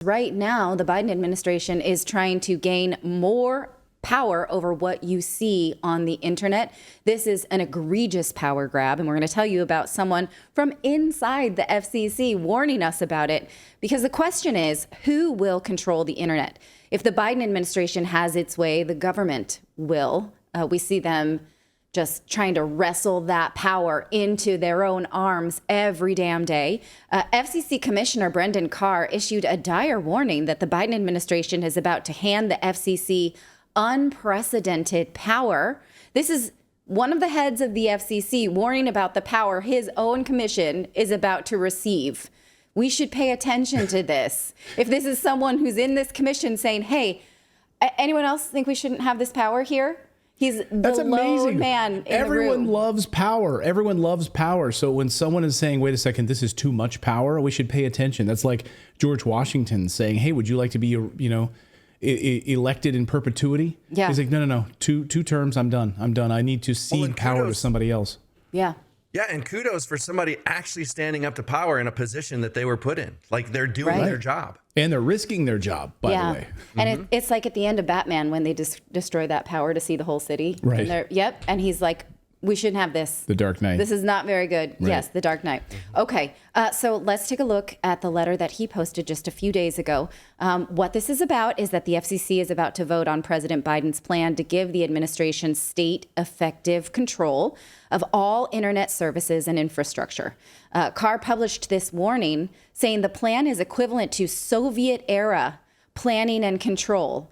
Right now, the Biden administration is trying to gain more power over what you see on the internet. This is an egregious power grab, and we're going to tell you about someone from inside the FCC warning us about it, because the question is, who will control the internet? If the Biden administration has its way, the government will. We see them just trying to wrestle that power into their own arms every damn day. FCC Commissioner Brendan Carr issued a dire warning that the Biden administration is about to hand the FCC unprecedented power. This is one of the heads of the FCC warning about the power his own commission is about to receive. We should pay attention to this. If this is someone who's in this commission saying, hey, anyone else think we shouldn't have this power here? He's the lone man in Everyone the room. loves power. Everyone loves power. So when someone is saying, wait a second, this is too much power, we should pay attention. That's like George Washington saying, hey, would you like to be, elected in perpetuity? Yeah. He's like, no. Two terms, I'm done. I need to cede power to somebody else. Yeah. Yeah, and kudos for somebody actually standing up to power in a position that they were put in. Like, they're doing their job. And they're risking their job, by the way. And it's like at the end of Batman when they destroy that power to see the whole city. Right. And and he's like, we shouldn't have this. The Dark Knight. This is not very good. Right. Yes, The Dark Knight. Okay, so let's take a look at the letter that he posted just a few days ago. What this is about is that the FCC is about to vote on President Biden's plan to give the administration state effective control of all internet services and infrastructure. Carr published this warning saying the plan is equivalent to Soviet-era planning and control.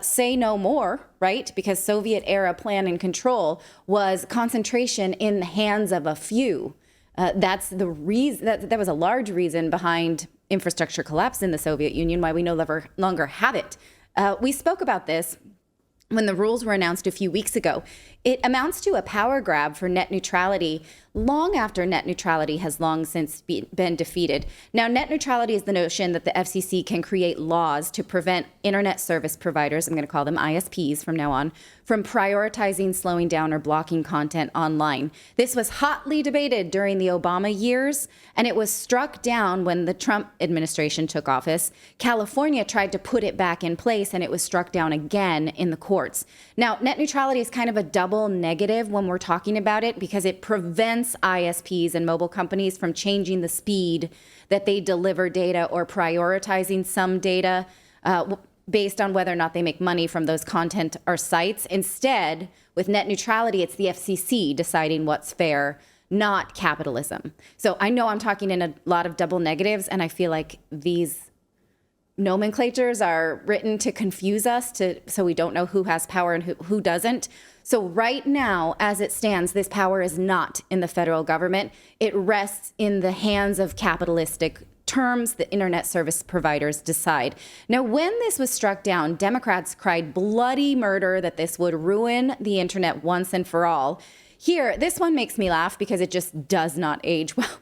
Say no more, right? Because Soviet-era plan and control was concentration in the hands of a few. That's the reason that was a large reason behind infrastructure collapse in the Soviet Union, why we no longer have it. We spoke about this when the rules were announced a few weeks ago. It amounts to a power grab for net neutrality long after net neutrality has long since been defeated. Now, net neutrality is the notion that the FCC can create laws to prevent internet service providers, I'm going to call them ISPs from now on, from prioritizing, slowing down, or blocking content online. This was hotly debated during the Obama years, and it was struck down when the Trump administration took office. California tried to put it back in place, and it was struck down again in the courts. Now, net neutrality is kind of a double negative when we're talking about it, because it prevents ISPs and mobile companies from changing the speed that they deliver data or prioritizing some data based on whether or not they make money from those content or sites. Instead, with net neutrality, it's the FCC deciding what's fair, not capitalism. So I know I'm talking in a lot of double negatives, and I feel like these nomenclatures are written to confuse us, so we don't know who has power and who doesn't. So right now, as it stands, this power is not in the federal government. It rests in the hands of capitalistic terms the internet service providers decide. Now, when this was struck down, Democrats cried bloody murder that this would ruin the internet once and for all. Here, this one makes me laugh because it just does not age well.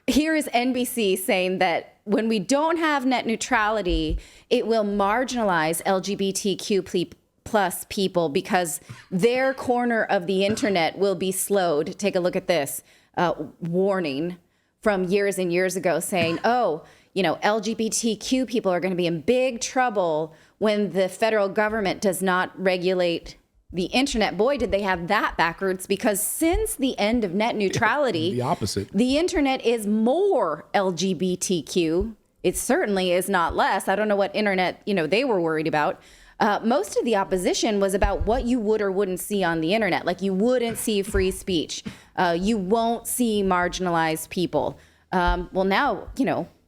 Here is NBC saying that when we don't have net neutrality, it will marginalize LGBTQ plus people because their corner of the internet will be slowed. Take a look at this warning from years and years ago saying, LGBTQ people are going to be in big trouble when the federal government does not regulate the internet. Boy, did they have that backwards, because since the end of net neutrality, the opposite. The internet is more LGBTQ. It certainly is not less. I don't know what internet, they were worried about. Most of the opposition was about what you would or wouldn't see on the internet. Like, you wouldn't see free speech. You won't see marginalized people. Well, now,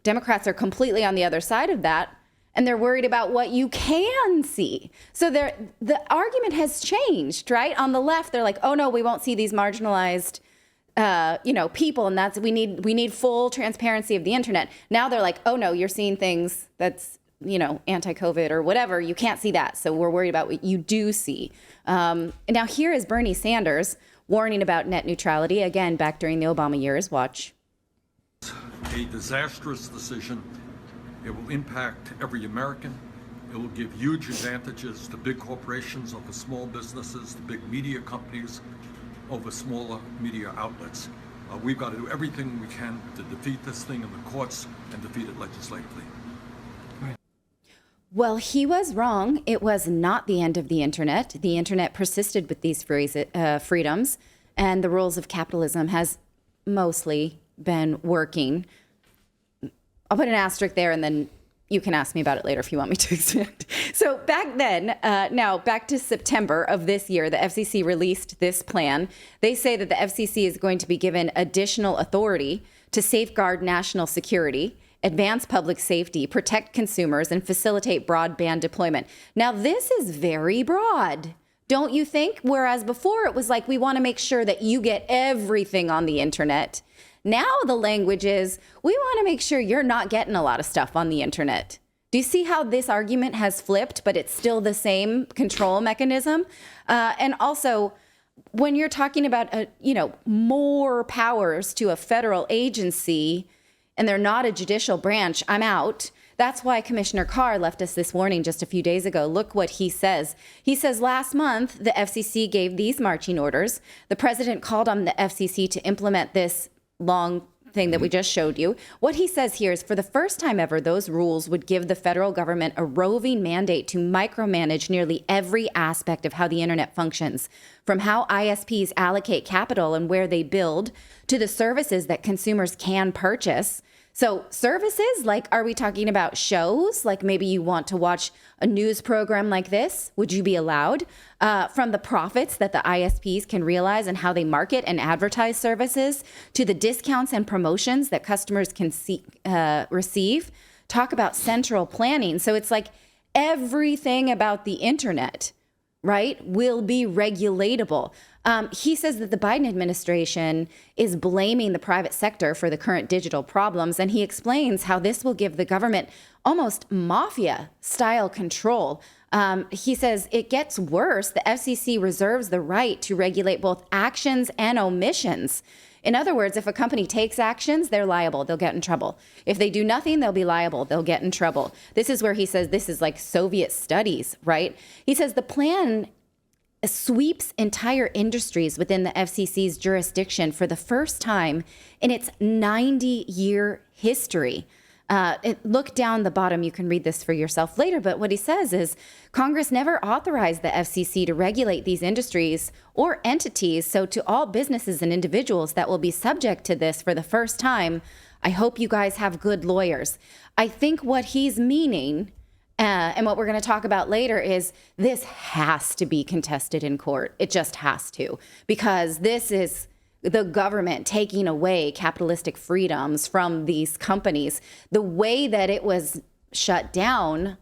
Democrats are completely on the other side of that, and they're worried about what you can see. So the argument has changed, right? On the left, they're like, oh no, we won't see these marginalized people, and that's we need full transparency of the internet. Now they're like, oh no, you're seeing things that's anti-COVID or whatever. You can't see that. So we're worried about what you do see. Now here is Bernie Sanders warning about net neutrality, again, back during the Obama years. Watch. A disastrous decision. It will impact every American. It will give huge advantages to big corporations over small businesses, to big media companies over smaller media outlets. We've got to do everything we can to defeat this thing in the courts and defeat it legislatively. Well, he was wrong. It was not the end of the internet. The internet persisted with these freedoms, and the rules of capitalism has mostly been working. I'll put an asterisk there, and then you can ask me about it later if you want me to expand. So back then, now back to September of this year, the FCC released this plan. They say that the FCC is going to be given additional authority to safeguard national security, advance public safety, protect consumers, and facilitate broadband deployment. Now, this is very broad, don't you think? Whereas before it was like, we want to make sure that you get everything on the internet. Now the language is, we want to make sure you're not getting a lot of stuff on the internet. Do you see how this argument has flipped, but it's still the same control mechanism? And also, when you're talking about, more powers to a federal agency, and they're not a judicial branch, I'm out. That's why Commissioner Carr left us this warning just a few days ago. Look what he says. He says last month, the FCC gave these marching orders. The president called on the FCC to implement this long thing that we just showed you. What he says here is, for the first time ever, those rules would give the federal government a roving mandate to micromanage nearly every aspect of how the internet functions, from how ISPs allocate capital and where they build, to the services that consumers can purchase. So services, like, are we talking about shows? Like maybe you want to watch a news program like this. Would you be allowed? From the profits that the ISPs can realize and how they market and advertise services, to the discounts and promotions that customers can receive. Talk about central planning. So it's like everything about the internet, right, will be regulatable. He says that the Biden administration is blaming the private sector for the current digital problems, and he explains how this will give the government almost mafia-style control. He says it gets worse. The FCC reserves the right to regulate both actions and omissions. In other words, if a company takes actions, they're liable. They'll get in trouble. If they do nothing, they'll be liable. They'll get in trouble. This is where he says this is like Soviet studies, right? He says the plan sweeps entire industries within the FCC's jurisdiction for the first time in its 90-year history. Look down the bottom. You can read this for yourself later. But what he says is Congress never authorized the FCC to regulate these industries or entities. So to all businesses and individuals that will be subject to this for the first time, I hope you guys have good lawyers. I think what he's meaning, and what we're going to talk about later, is this has to be contested in court. It just has to, because this is the government taking away capitalistic freedoms from these companies. The way that it was shut down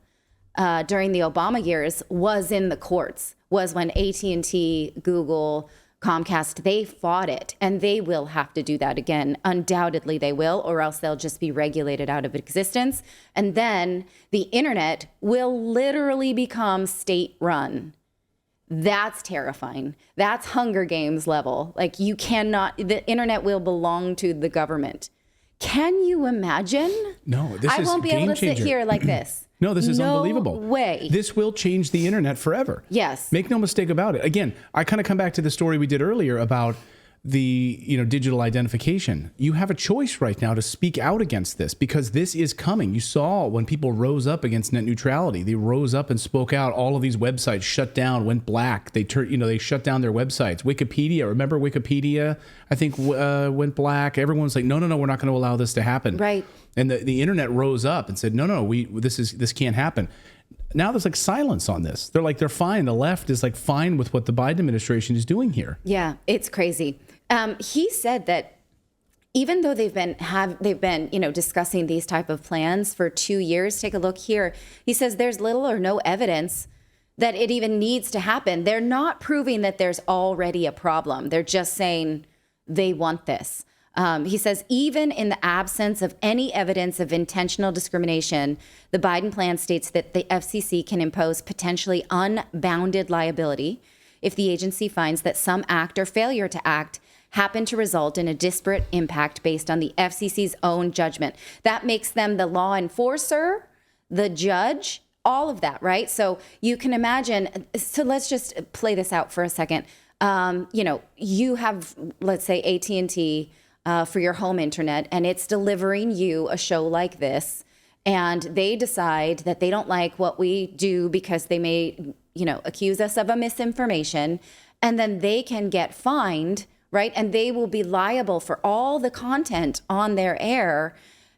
during the Obama years was in the courts, was when AT&T, Google, Comcast, they fought it, and they will have to do that again. Undoubtedly they will, or else they'll just be regulated out of existence. And then the internet will literally become state-run. That's terrifying. That's Hunger Games level. Like, you cannot, the internet will belong to the government. Can you imagine? No, this is I won't be able to sit here like this. No, this is unbelievable. No way. This will change the internet forever. Yes. Make no mistake about it. Again, I kind of come back to the story we did earlier about the digital identification. You have a choice right now to speak out against this, because this is coming. You saw when people rose up against net neutrality, they rose up and spoke out. All of these websites shut down, went black. They they shut down their websites. Wikipedia, remember Wikipedia? I think went black. Everyone's like, no, we're not going to allow this to happen. Right. And the internet rose up and said, no, this can't happen. Now there's like silence on this. They're fine. The left is like fine with what the Biden administration is doing here. Yeah, it's crazy. He said that even though they've been discussing these type of plans for 2 years. Take a look here. He says there's little or no evidence that it even needs to happen. They're not proving that there's already a problem. They're just saying they want this. He says, even in the absence of any evidence of intentional discrimination, the Biden plan states that the FCC can impose potentially unbounded liability if the agency finds that some act or failure to act happened to result in a disparate impact based on the FCC's own judgment. That makes them the law enforcer, the judge, all of that, right? So you can imagine. So let's just play this out for a second. You have, let's say, AT&T for your home internet, and it's delivering you a show like this. and they decide that they don't like what we do because they may, accuse us of a misinformation, and then they can get fined, right? And they will be liable for all the content on their air.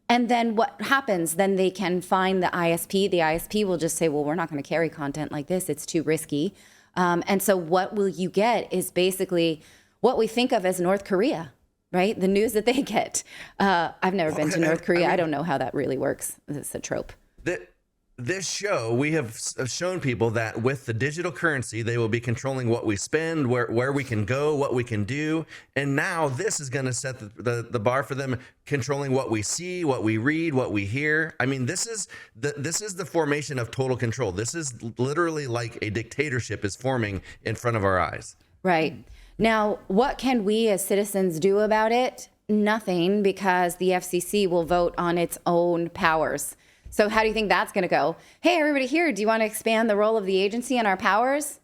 And then what happens? Then they can fine the ISP. The ISP will just say, well, we're not going to carry content like this. It's too risky. And so what will you get is basically what we think of as North Korea, right? The news that they get. I've never been to North Korea. I don't know how that really works. It's a trope. This show, we have shown people that with the digital currency, they will be controlling what we spend, where we can go, what we can do. And now this is going to set the bar for them, controlling what we see, what we read, what we hear. I mean, this is the formation of total control. This is literally like a dictatorship is forming in front of our eyes. Right. Now, what can we as citizens do about it? Nothing, because the FCC will vote on its own powers. So how do you think that's going to go? Hey, everybody here, do you want to expand the role of the agency and our powers?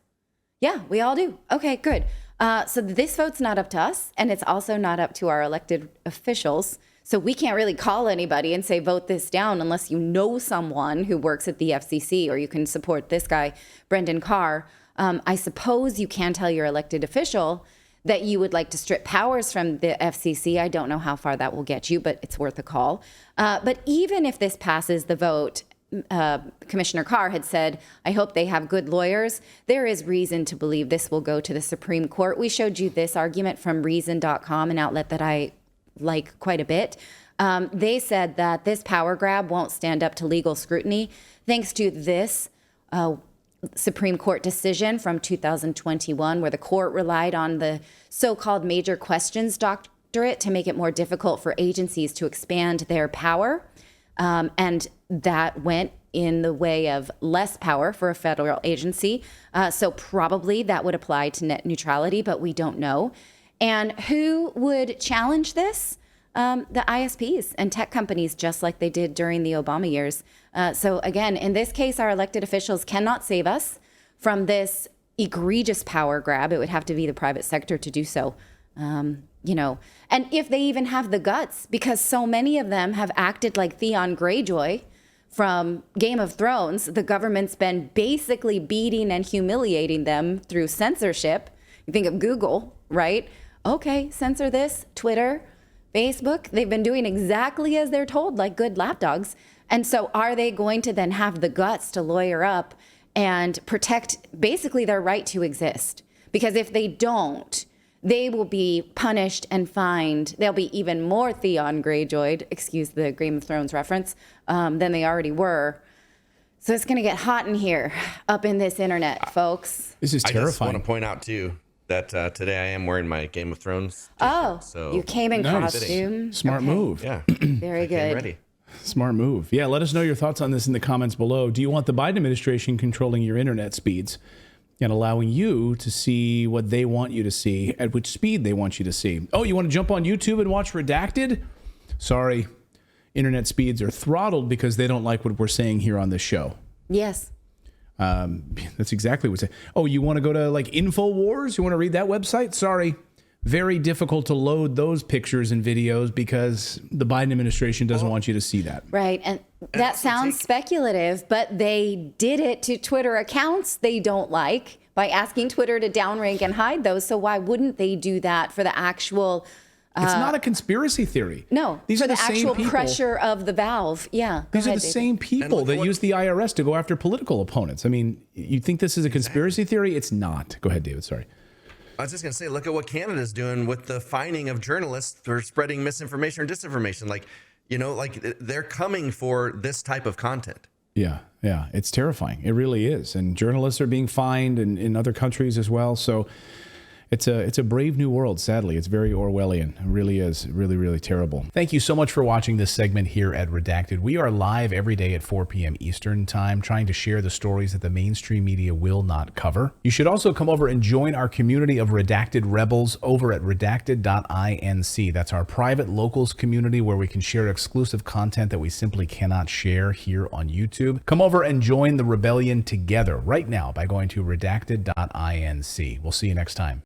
Yeah, we all do. Okay, good. So this vote's not up to us, and it's also not up to our elected officials. So we can't really call anybody and say, vote this down, unless you know someone who works at the FCC, or you can support this guy, Brendan Carr. I suppose you can tell your elected official that you would like to strip powers from the FCC. I don't know how far that will get you, but it's worth a call. But even if this passes the vote, Commissioner Carr had said, I hope they have good lawyers. There is reason to believe this will go to the Supreme Court. We showed you this argument from Reason.com, an outlet that I like quite a bit. They said that this power grab won't stand up to legal scrutiny thanks to this Supreme Court decision from 2021, where the court relied on the so-called major questions doctrine to make it more difficult for agencies to expand their power. And that went in the way of less power for a federal agency. So probably that would apply to net neutrality, but we don't know. And who would challenge this? The ISPs and tech companies, just like they did during the Obama years. So again, in this case, our elected officials cannot save us from this egregious power grab. It would have to be the private sector to do so. And if they even have the guts, because so many of them have acted like Theon Greyjoy from Game of Thrones. The government's been basically beating and humiliating them through censorship. You think of Google, right? Okay, censor this, Twitter, Facebook, they've been doing exactly as they're told, like good lapdogs. And so are they going to then have the guts to lawyer up and protect basically their right to exist? Because if they don't, they will be punished and fined. They'll be even more Theon Greyjoyed, excuse the Game of Thrones reference, than they already were. So it's going to get hot in here, up in this internet, folks. This is terrifying. I just want to point out, too, that today I am wearing my Game of Thrones t-shirt, so you came in costume. Smart move. Yeah. Very good. Ready. Smart move. Yeah, let us know your thoughts on this in the comments below. Do you want the Biden administration controlling your internet speeds and allowing you to see what they want you to see, at which speed they want you to see? Oh, you want to jump on YouTube and watch Redacted? Sorry, internet speeds are throttled because they don't like what we're saying here on this show. Yes. That's exactly what it's saying. Oh, you want to go to like InfoWars? You want to read that website? Sorry. Very difficult to load those pictures and videos because the Biden administration doesn't want you to see that. Right. And that sounds speculative, but they did it to Twitter accounts they don't like by asking Twitter to downrank and hide those. So why wouldn't they do that for the actual... It's not a conspiracy theory. No, these for are the actual pressure of the valve. Yeah. These are the same people that use the IRS to go after political opponents. I mean, you think this is a conspiracy theory? It's not. Go ahead, David. Sorry. I was just going to say, look at what Canada's doing with the fining of journalists for spreading misinformation or disinformation. They're coming for this type of content. Yeah, it's terrifying. It really is. And journalists are being fined in other countries as well. So it's a brave new world, sadly. It's very Orwellian. It really is. Really, really terrible. Thank you so much for watching this segment here at Redacted. We are live every day at 4 p.m. Eastern Time, trying to share the stories that the mainstream media will not cover. You should also come over and join our community of Redacted Rebels over at redacted.inc. That's our private locals community where we can share exclusive content that we simply cannot share here on YouTube. Come over and join the rebellion together right now by going to redacted.inc. We'll see you next time.